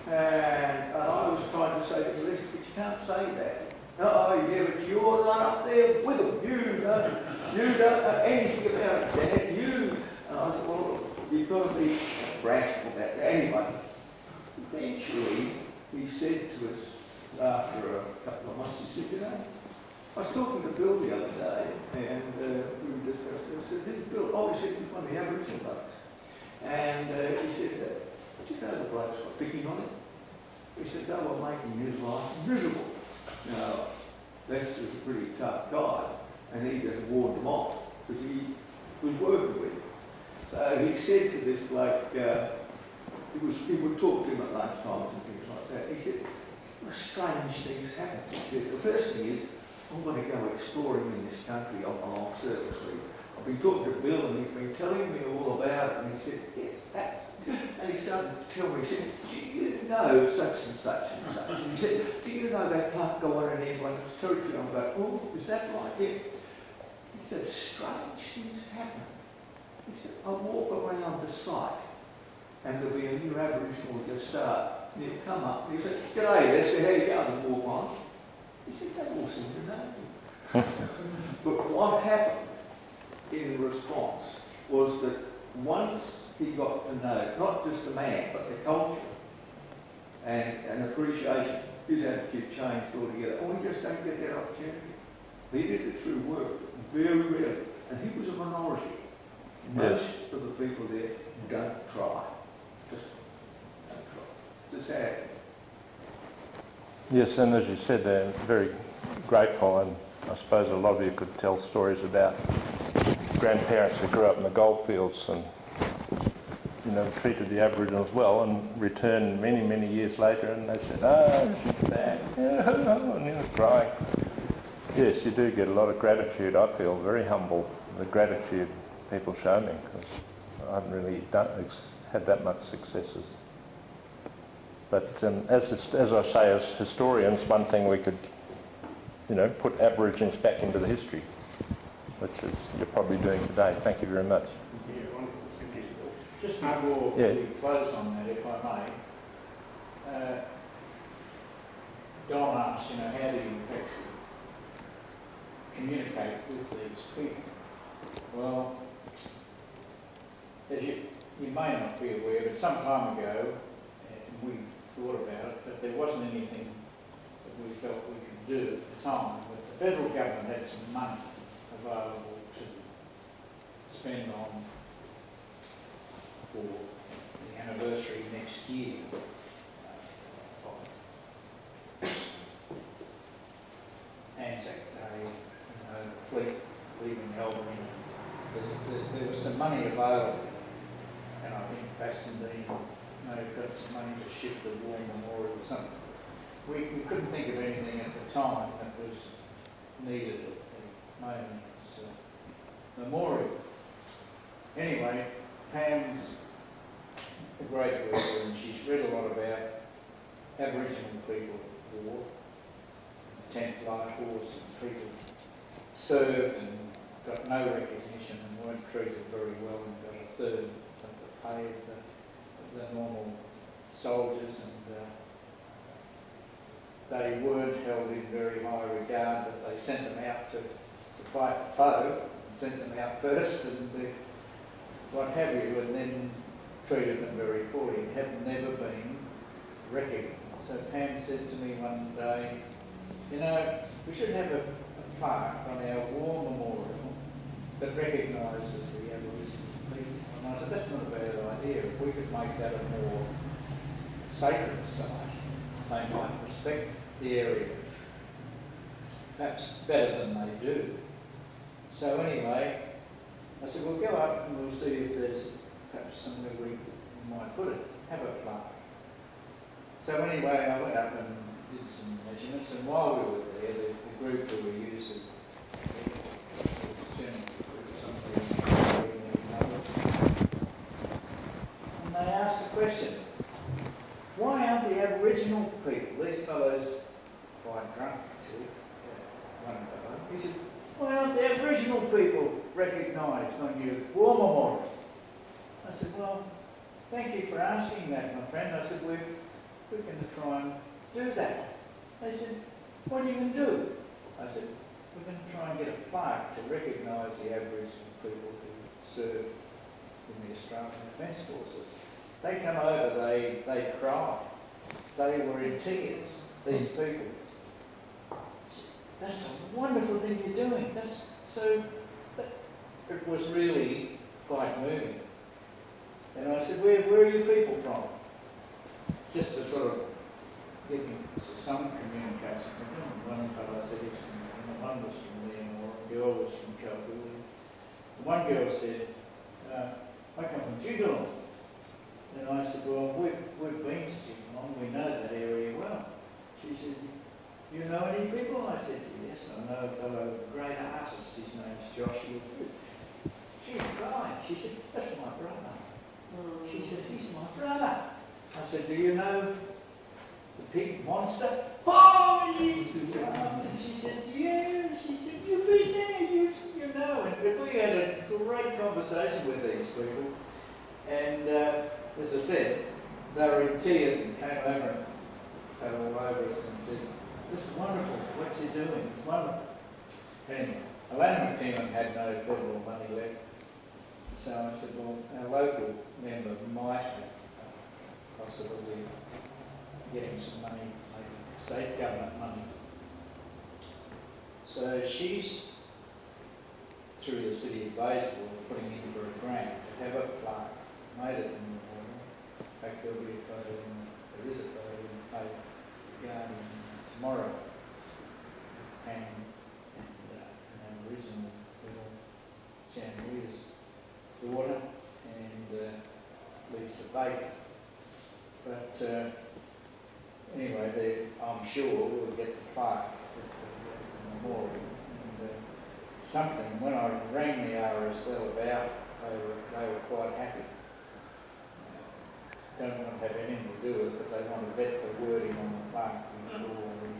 And I was trying to say to him, listen, but you can't say that. Oh, yeah, but you're not up there with them. You don't know anything about it, Dad. You. And I said, well, you've got to be brash about that. Anyway, eventually, he said to us after a couple of months, he said, you know, I was talking to Bill the other day, and we were discussing, I said, who's Bill? Oh, he said, he's one of the Aboriginal blokes. And he said, do you know the blokes were picking on him? He said, they were making his life miserable. Now, Lester's a pretty tough guy, and he just warned them off, because he was working with him. So he said to this bloke, he would talk to him at lunchtimes and things like that. He said, well, strange things happen. He said, the first thing is, I'm going to go exploring in this country on my long service leave. I've been talking to Bill, and he's been telling me all about it, and he said, yes, that. And he started to tell me, he said, do you know such and such and such? And he said, do you know they can't go on in anyone's territory? I'm like, oh, is that right? Yeah. He said, strange things happen. He said, I walk around the site, and there'll be a new Aboriginal just start. And he'll come up, and he'll say, g'day, Lester, how you going? And walk on. He said, they all seem to know me. But what happened in response was that once he got to know not just the man, but the culture and appreciation, his attitude changed altogether. Oh, we just don't get that opportunity. He did it through work, very rarely. And he was a minority. Most of the people there don't try. Just don't try. It's sad. Yes, and as you said, they're very grateful, and I suppose a lot of you could tell stories about grandparents who grew up in the goldfields and treated the Aboriginals well, and returned many, many years later, and they said, oh, she's back, and crying. Yes, you do get a lot of gratitude. I feel very humble, the gratitude people show me, because I haven't really had that much successes. But as I say, as historians, one thing we could, put Aborigines back into the history, which is you're probably doing today. Thank you very much. Yeah, wonderful. Thank you. Just no more before we close on that, if I may. Don asked, how do you actually communicate with these people? Well, as you may not be aware, but some time ago, and we thought about it, but there wasn't anything that we felt we could do at the time. But the federal government had some money available to spend on for the anniversary next year. Anzac Day, the fleet leaving Albany. There was some money available, and I think Bassendean may have got some money to ship the War Memorial or something. We couldn't think of anything at the time that was needed at the moment as a memorial. Anyway, Pam's a great worker, and she's read a lot about Aboriginal people at war. 10th Light Horse, and people served and got no recognition and weren't treated very well and got a third of the pay of the normal soldiers, and they weren't held in very high regard, but they sent them out to fight the foe, and sent them out first and what have you, and then treated them very poorly and have never been recognised. So Pam said to me one day, we should have a plaque on our war memorial that recognises the Aboriginal people. And I said, that's not a bad idea. If we could make that a more sacred site, they might respect the area perhaps better than they do. So anyway, I said, we'll go up and we'll see if there's perhaps somewhere we might put it, have a plaque. So anyway, I went up and did some measurements, and while we were there, the group who we used to and they asked the question, why aren't the Aboriginal people, these fellows quite drunk actually, one fellow, he said, why aren't the Aboriginal people recognised on your war memorial? I said, well, thank you for asking that, my friend. I said, we're going to try and do that. They said, what are you going to do? I said, we're going to try and get a plaque to recognise the Aboriginal people who served in the Australian Defence Forces. They come over, they cried. They were in tears, these people. That's a wonderful thing you're doing. It was really quite moving. And I said, where are you people from? Just to sort of give me some communication with them. One fellow said he's from Leonora, one was from Leonora, a girl was from Kalgoorlie. One girl said, I come from Jigalong. And I said, well, we've been to Jigalong, we know that area well. She said, you know any people? I said, yes, I know a fellow, great artist, his name's Joshua. She cried. She said, that's my brother. She said, he's my brother. I said, do you know the pig monster? Oh, yes! And she said, yeah. She said, you've been there, you know. And we had a great conversation with these people. And as I said, they were in tears and came over and fell all over us and said, this is wonderful, what you're doing, it's wonderful. Anyway, Alana McTiernan had no federal money left. So I said, well, our local member might have possibility of getting some money, maybe state government money. So she's, through the city of Bayswater, putting in for a grant to have a plaque made at the memorial. In fact, there is a photo in the paper, the Guardian, tomorrow. And an Aboriginal girl, Chandler's daughter, and Lisa Baker. But anyway, I'm sure we'll get the plaque at the memorial. And something, when I rang the RSL about, they were quite happy. don't want to have anything to do with it, but they want to vet the wording on the plant before we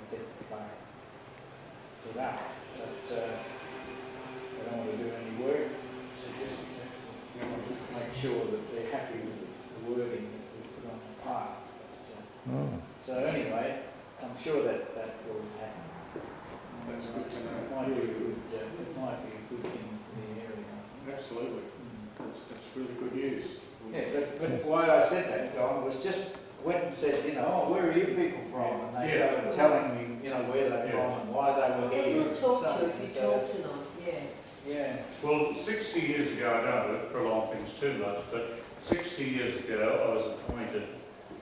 get the plant put up. But they don't want to do any work, so just want to make sure that they're happy with the wording that we put on the plant. So anyway, I'm sure that will happen. That's good to know. It might be a good thing for the area. Absolutely. That's really good news. Yeah, but why I said that, John, was just went and said, oh, where are you people from? And they started telling me, where they're from and why they were here. We'll talk to you if you talk tonight, Yeah. Well, 60 years ago, I don't want to prolong things too much, but 60 years ago I was appointed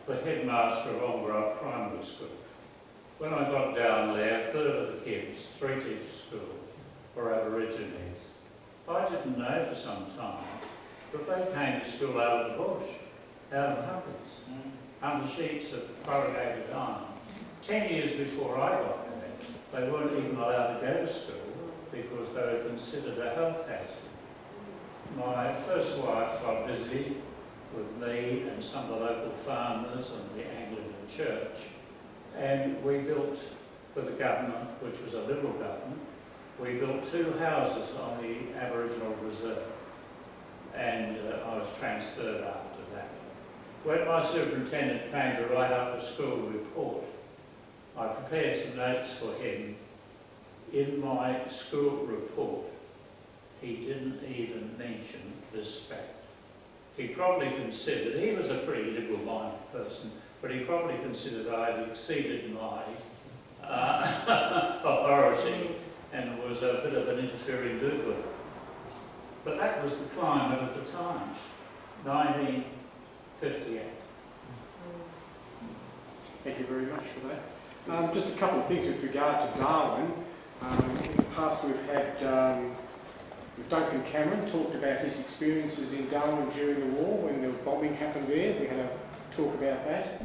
the headmaster of Ongrove Primary School. When I got down there, a third of the kids, 3-teacher school, were Aborigines. I didn't know for some time that they came to school out of the bush, out of huckers, under sheets of corrugated iron. 10 years before I got there, they weren't even allowed to go to school because they were considered a health hazard. My first wife got busy with me and some of the local farmers and the Anglican Church, and we built, for the government, which was a Liberal government, we built 2 houses on the Aboriginal Reserve, and I was transferred after that. When my superintendent came to write up the school report, I prepared some notes for him. In my school report, he didn't even mention this fact. He probably considered, he was a pretty liberal-minded person, but he probably considered I had exceeded my authority and was a bit of an interfering do-gooder. But that was the climate of the time, 1958. Thank you very much for that. Just a couple of things with regard to Darwin. In the past we've had Duncan Cameron talked about his experiences in Darwin during the war when the bombing happened there. We had a talk about that.